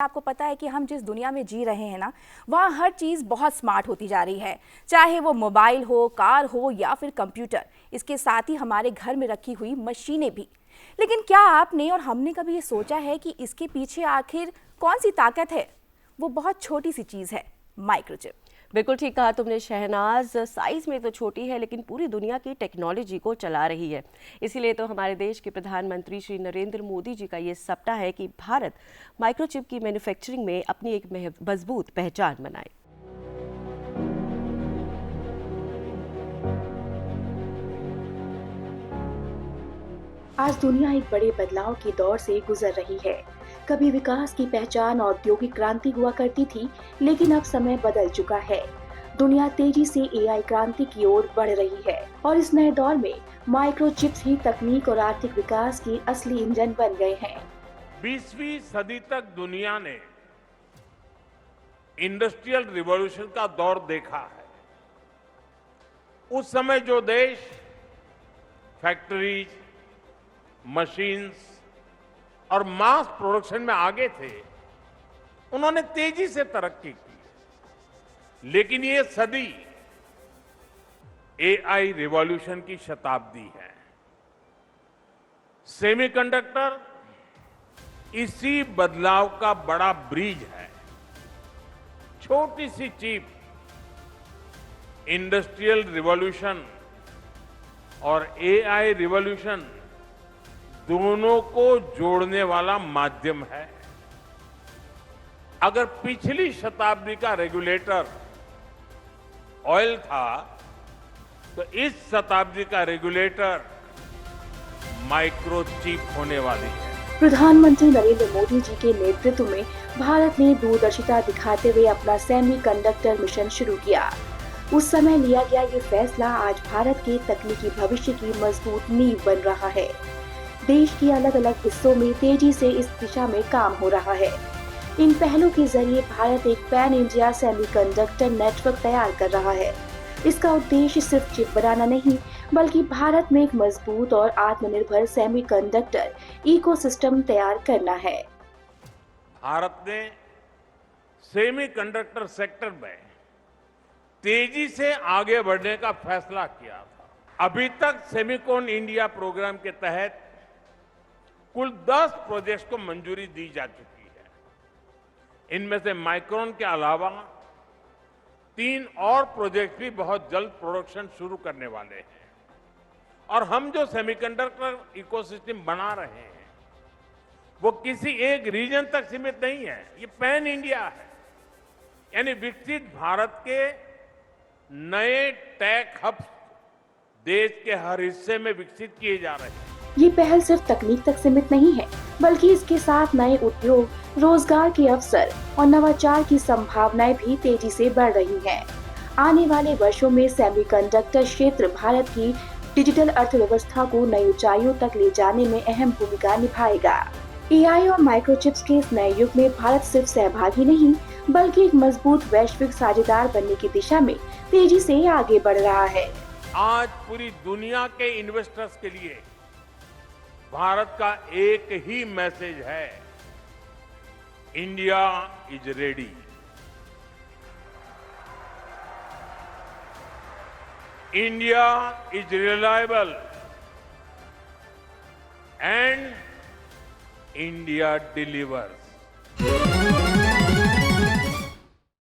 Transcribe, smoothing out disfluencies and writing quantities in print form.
आपको पता है कि हम जिस दुनिया में जी रहे हैं ना, वहाँ हर चीज़ बहुत स्मार्ट होती जा रही है। चाहे वो मोबाइल हो, कार हो या फिर कंप्यूटर, इसके साथ ही हमारे घर में रखी हुई मशीनें भी। लेकिन क्या आपने और हमने कभी ये सोचा है कि इसके पीछे आखिर कौन सी ताकत है? वो बहुत छोटी सी चीज़ है, माइक्रोचिप। बिल्कुल ठीक कहा तुमने शहनाज। साइज में तो छोटी है लेकिन पूरी दुनिया की टेक्नोलॉजी को चला रही है। इसीलिए तो हमारे देश के प्रधानमंत्री श्री नरेंद्र मोदी जी का ये सपना है कि भारत माइक्रोचिप की मैन्युफैक्चरिंग में अपनी एक मजबूत पहचान बनाए। आज दुनिया एक बड़े बदलाव के दौर से गुजर रही है। कभी विकास की पहचान औद्योगिक क्रांति हुआ करती थी, लेकिन अब समय बदल चुका है। दुनिया तेजी से एआई क्रांति की ओर बढ़ रही है और इस नए दौर में माइक्रोचिप्स ही तकनीक और आर्थिक विकास के असली इंजन बन गए हैं। 20वीं सदी तक दुनिया ने इंडस्ट्रियल रिवॉल्यूशन का दौर देखा है। उस समय जो देश फैक्ट्रीज, मशीन्स और मास प्रोडक्शन में आगे थे, उन्होंने तेजी से तरक्की की। लेकिन ये सदी एआई रिवॉल्यूशन की शताब्दी है। सेमीकंडक्टर इसी बदलाव का बड़ा ब्रिज है। छोटी सी चिप इंडस्ट्रियल रिवॉल्यूशन और एआई रिवॉल्यूशन दोनों को जोड़ने वाला माध्यम है। अगर पिछली शताब्दी का रेगुलेटर ऑयल था, तो इस शताब्दी का रेगुलेटर माइक्रोचिप होने वाली है। प्रधानमंत्री नरेंद्र मोदी जी के नेतृत्व में भारत ने दूरदर्शिता दिखाते हुए अपना सेमीकंडक्टर मिशन शुरू किया। उस समय लिया गया ये फैसला आज भारत के तकनीकी भविष्य की मजबूत नींव बन रहा है। देश के अलग अलग हिस्सों में तेजी से इस दिशा में काम हो रहा है। इन पहलों के जरिए भारत एक पैन इंडिया सेमीकंडक्टर नेटवर्क तैयार कर रहा है। इसका उद्देश्य सिर्फ चिप बनाना नहीं, बल्कि भारत में एक मजबूत और आत्मनिर्भर सेमीकंडक्टर इकोसिस्टम तैयार करना है। भारत ने सेमीकंडक्टर सेक्टर में तेजी से आगे बढ़ने का फैसला किया था। अभी तक सेमिकॉन इंडिया प्रोग्राम के तहत कुल 10 प्रोजेक्ट्स को मंजूरी दी जा चुकी है। इनमें से माइक्रोन के अलावा 3 और प्रोजेक्ट भी बहुत जल्द प्रोडक्शन शुरू करने वाले हैं। और हम जो सेमीकंडक्टर इकोसिस्टम बना रहे हैं, वो किसी एक रीजन तक सीमित नहीं है। ये पैन इंडिया है, यानी विकसित भारत के नए टेक हब्स देश के हर हिस्से में विकसित किए जा रहे हैं। ये पहल सिर्फ तकनीक तक सीमित नहीं है, बल्कि इसके साथ नए उद्योग, रोजगार के अवसर और नवाचार की संभावनाएं भी तेजी से बढ़ रही हैं। आने वाले वर्षों में सेमीकंडक्टर क्षेत्र भारत की डिजिटल अर्थव्यवस्था को नई ऊंचाइयों तक ले जाने में अहम भूमिका निभाएगा। एआई और माइक्रोचिप्स के इस नए युग में भारत सिर्फ सहभागी नहीं, बल्कि एक मजबूत वैश्विक साझेदार बनने की दिशा में तेजी से आगे बढ़ रहा है। आज पूरी दुनिया के इन्वेस्टर्स के लिए भारत का एक ही मैसेज है, India is ready. India is reliable and India delivers.